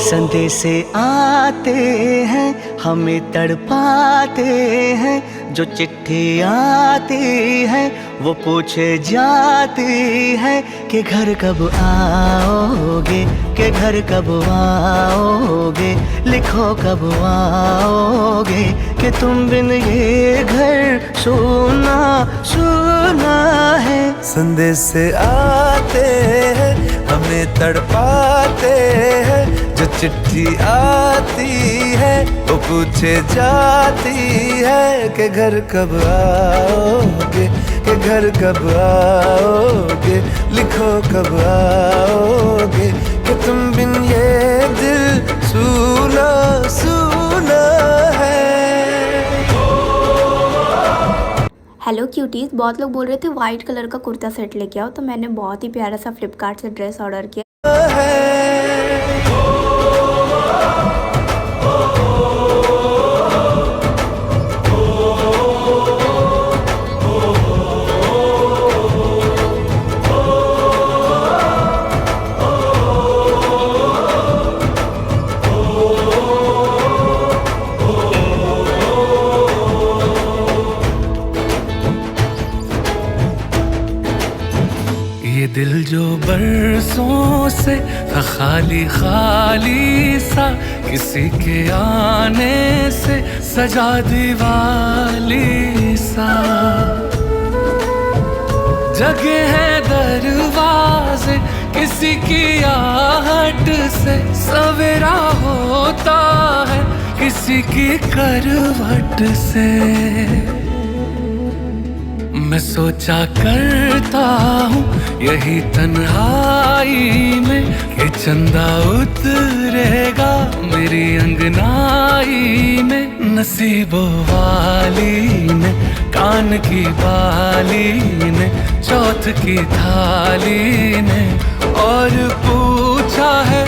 संदेशे आते हैं हमें तड़पाते हैं, जो चिट्ठी आती है वो पूछे जाती है कि घर कब आओगे, कि घर कब आओगे, लिखो कब आओगे, कि तुम बिन ये घर सुना सुना है। संदेशे आते हैं हमें तड़पाते हैं, जो चिट्ठी आती है वो पूछे जाती है कि घर कब आओगे, कि घर कब आओगे, लिखो कब आओगे, कि तुम बिन ये दिल सुना सुना है। हेलो क्यूटीज, बहुत लोग बोल रहे थे वाइट कलर का कुर्ता सेट लेके आओ, तो मैंने बहुत ही प्यारा सा फ्लिपकार्ट से ड्रेस ऑर्डर किया। ये दिल जो बरसों से था खाली खाली सा, किसी के आने से सजा दीवाली सा, जगे हैं दरवाजे किसी की आहट से, सवेरा होता है किसी की करवट से। मैं सोचा करता हूँ यही तन्हाई में कि चंदा उतरेगा मेरी अंगनाई में। नसीबों वाली ने कान की बाली ने चौथ की थाली ने और पूछा है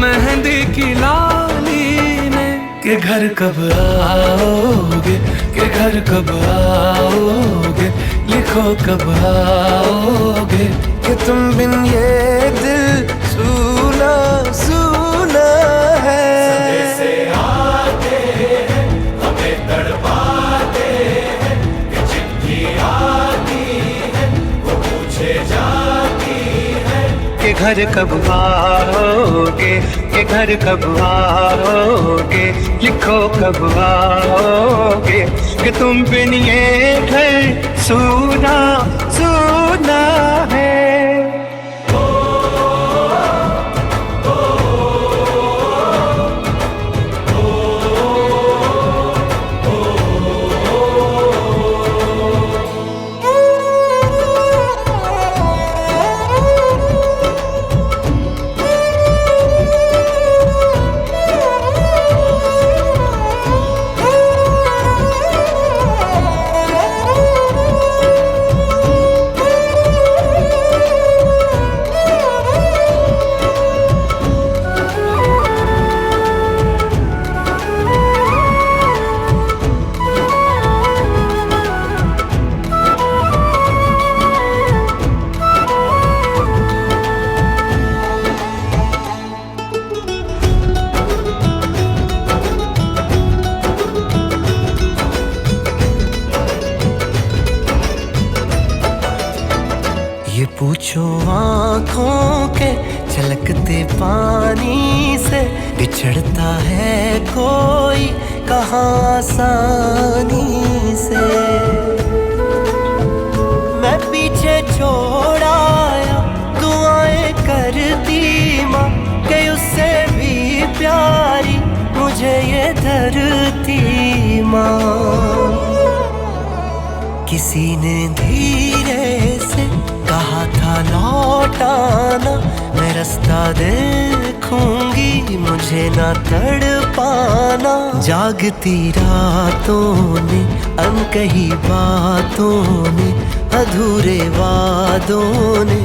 मेहंदी की लाली ने कि घर कब आओगे, कि घर कब आओगे, लिखो कब आओगे, कि तुम बिन ये दिल सुना सुना है। संदेशे आते हैं हमें तड़पाते हैं, कि चिट्ठी आती है वो पूछे जाती है कि घर कब आओगे, कि घर कब आओगे, लिखो कब आओगे, कि तुम बिन ये घर सुना सुना है। ये पूछो आँखों के छलकते पानी से, बिछड़ता है कोई कहाँ आसानी से। मैं पीछे छोड़ आया दुआएं करती माँ, कि उससे भी प्यारी मुझे ये धरती माँ। किसी ने धीरे से कहा था लौट आना, मैं रास्ता देखूंगी मुझे ना तड़पाना। जागती रातों ने अनकही बातों ने अधूरे वादों ने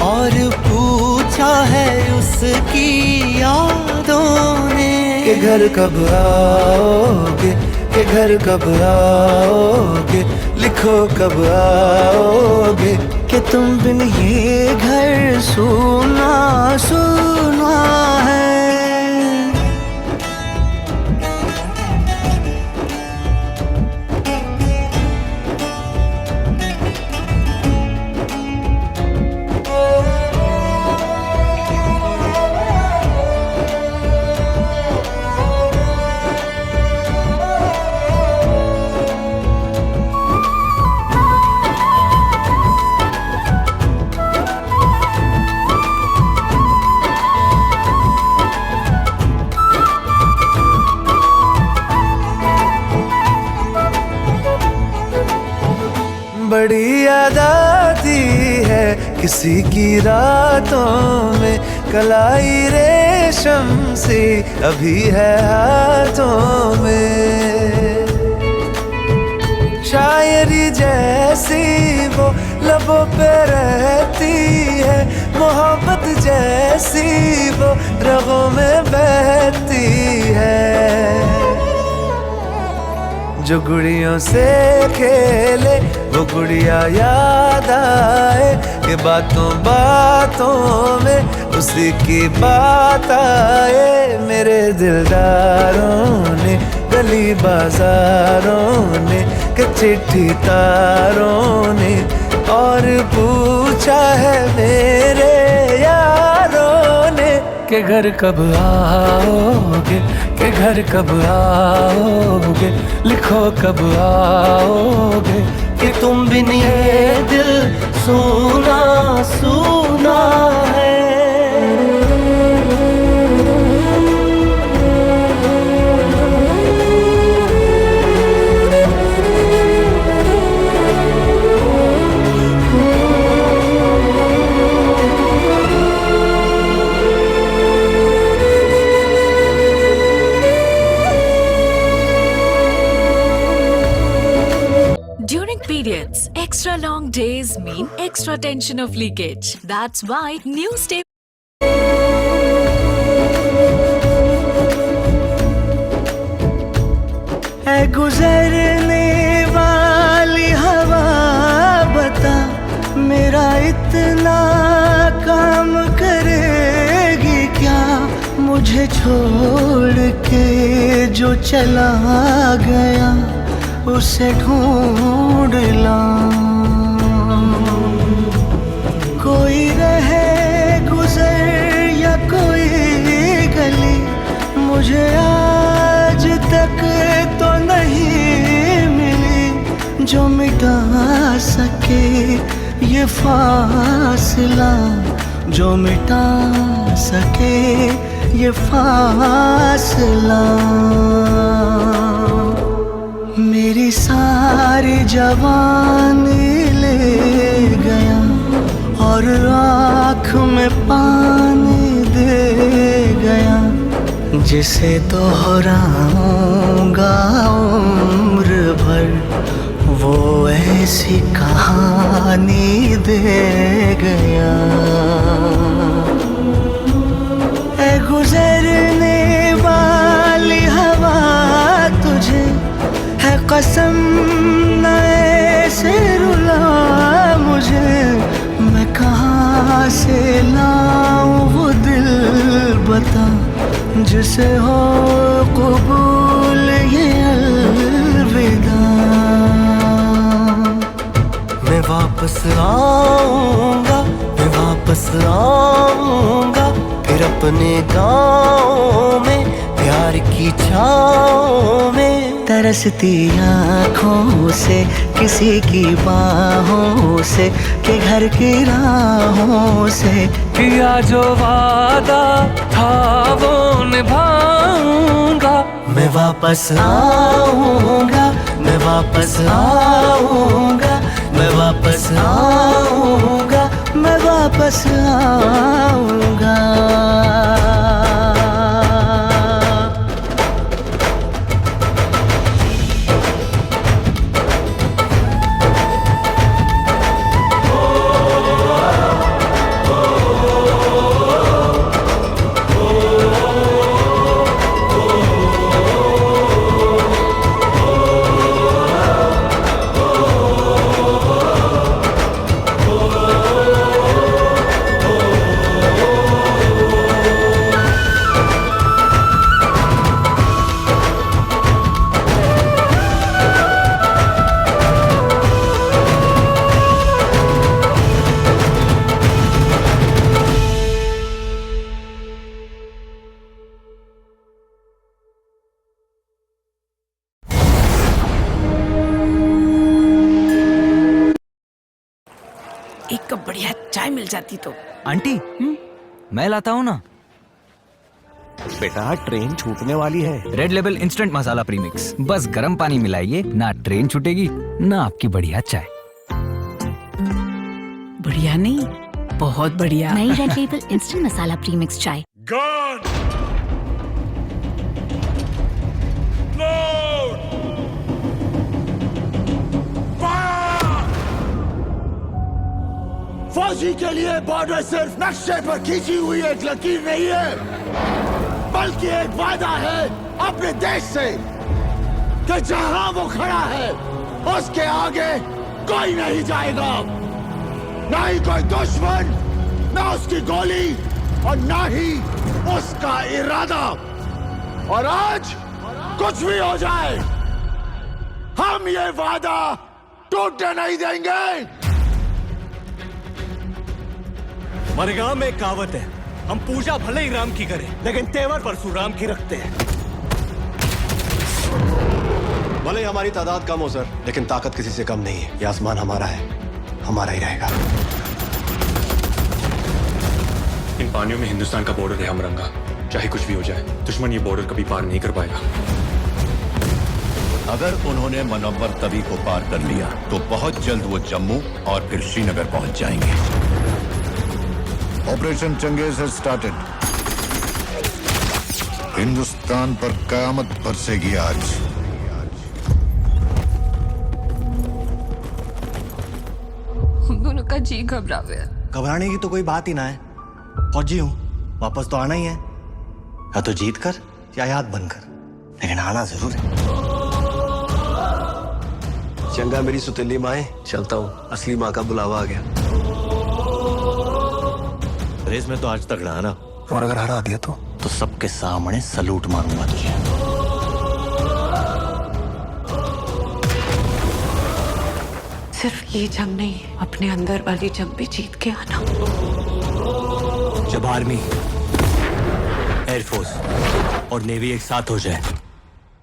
और पूछा है उसकी यादों ने कि घर कब आओगे, कि घर कब आओगे, लिखो कब आओगे, कि तुम बिन ये घर सुना सुना है। किसी की रातों में कलाई रेशम सी अभी है हाथों में। शायरी जैसी वो लबों पे रहती है, मोहब्बत जैसी वो रगों में बहती है। जो गुड़ियों से खेले वो गुड़िया याद आए, कि बातों बातों में उसी की बात आए। मेरे दिलदारों ने गली बाजारों ने कि चिट्ठी तारों ने और पूछा है मेरे यारों ने के घर कब आओगे, के घर कब आओगे, लिखो कब आओगे। कि तुम बिन ये दिल सूना सूना है। During periods, extra long days mean extra tension of leakage. That's why new stay. है गुजरने वाली हवा बता, मेरा इतना काम करेगी क्या। मुझे छोड़ के जो चला गया उसे ढूंढ लाऊं। कोई रहे गुजर या कोई गली, मुझे आज तक तो नहीं मिली जो मिटा सके ये फासला, जो मिटा सके ये फासला। मेरी सारी जवानी ले गया और आँख में पानी दे गया, जिसे दोहराऊंगा उम्र भर वो ऐसी कहानी दे गया। ऐ गुजरने वाली हवा तुझे है कसम न ऐसे रुला मुझे, मैं कहाँ से लाऊं वो दिल बता, जिसे हो कबूल ये अलविदा। मैं वापस आऊंगा, मैं वापस आऊंगा, फिर अपने गाँव में प्यार की छाँव में। तरसती आँखों से किसी की बाहों से, के घर की राहों से। किया जो वादा था वो निभाऊंगा। मैं वापस आऊंगा, मैं वापस आऊंगा, मैं वापस आऊंगा, मैं वापस आऊंगा। एक कप बढ़िया चाय मिल जाती तो। आंटी मैं लाता हूँ ना। बेटा ट्रेन छूटने वाली है। रेड लेबल इंस्टेंट मसाला प्रीमिक्स, बस गर्म पानी मिलाइए, ना ट्रेन छूटेगी ना आपकी बढ़िया चाय। बढ़िया नहीं बहुत बढ़िया। नई रेड लेबल इंस्टेंट मसाला प्रीमिक्स चाय। फौजी के लिए बॉर्डर सिर्फ नक्शे पर खींची हुई एक लकीर नहीं है, बल्कि एक वादा है अपने देश से कि जहां वो खड़ा है उसके आगे कोई नहीं जाएगा, ना ही कोई दुश्मन, ना उसकी गोली और ना ही उसका इरादा। और आज कुछ भी हो जाए, हम ये वादा टूटने नहीं देंगे। हमारे गांव में एक कहावत है, हम पूजा भले ही राम की करें लेकिन तेवर परशुराम की रखते हैं। भले ही हमारी तादाद कम हो सर, लेकिन ताकत किसी से कम नहीं है। ये आसमान हमारा है, हमारा ही रहेगा। इन पानियों में हिंदुस्तान का बॉर्डर है हमरंगा, चाहे कुछ भी हो जाए दुश्मन ये बॉर्डर कभी पार नहीं कर पाएगा। अगर उन्होंने मनव्वर तवी को पार कर लिया तो बहुत जल्द वो जम्मू और फिर श्रीनगर पहुंच जाएंगे। Operation Changez has started. Hindustan पर कयामत बरसेगी आज। हम दोनों का जी घबरा गया। घबराने की तो कोई बात ही ना है, फौजी हूं, वापस तो आना ही है, या तो जीत कर या याद बनकर, लेकिन आना जरूर है। चंगा मेरी सुतीली माए, चलता हूँ, असली माँ का बुलावा आ गया। रेस में तो आज तक रहा ना, और अगर हरा दिया तो सबके सामने सलूट मारूंगा तुझे। सिर्फ ये जंग नहीं, अपने अंदर वाली जंग भी जीत के आना। जब आर्मी, एयरफोर्स और नेवी एक साथ हो जाए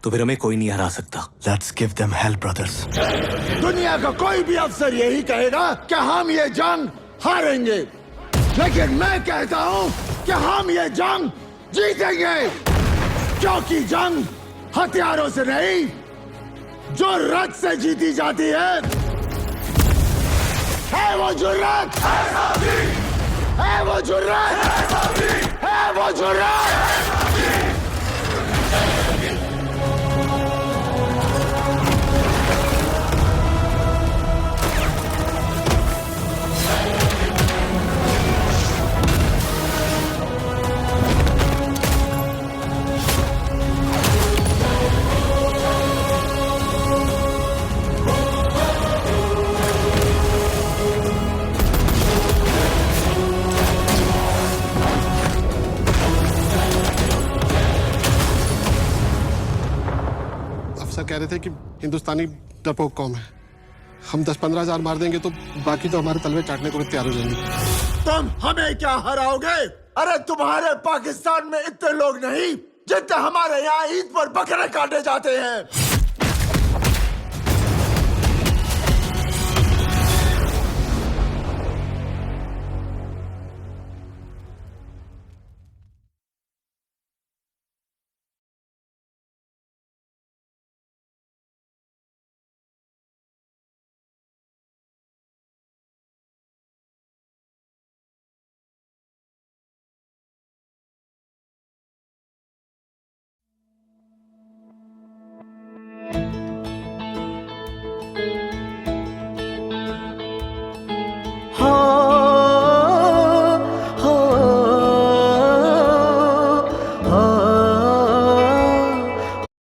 तो फिर हमें कोई नहीं हरा सकता। Let's give them hell, brothers. दुनिया का कोई भी अफसर यही कहेगा कि हम ये जंग हारेंगे, लेकिन मैं कहता हूं कि हम ये जंग जीतेंगे, क्योंकि जंग हथियारों से नहीं, जुर्रत से जीती जाती है वो जुर्रत, है वो जुर्रत, है वो जुर्रत। कह रहे थे कि हिंदुस्तानी डरपोक कौम है, हम 10-15 हजार मार देंगे तो बाकी तो हमारे तलवे चाटने को भी तैयार हो जाएंगे। तुम हमें क्या हराओगे? अरे तुम्हारे पाकिस्तान में इतने लोग नहीं जितने हमारे यहाँ ईद पर बकरे काटे जाते हैं।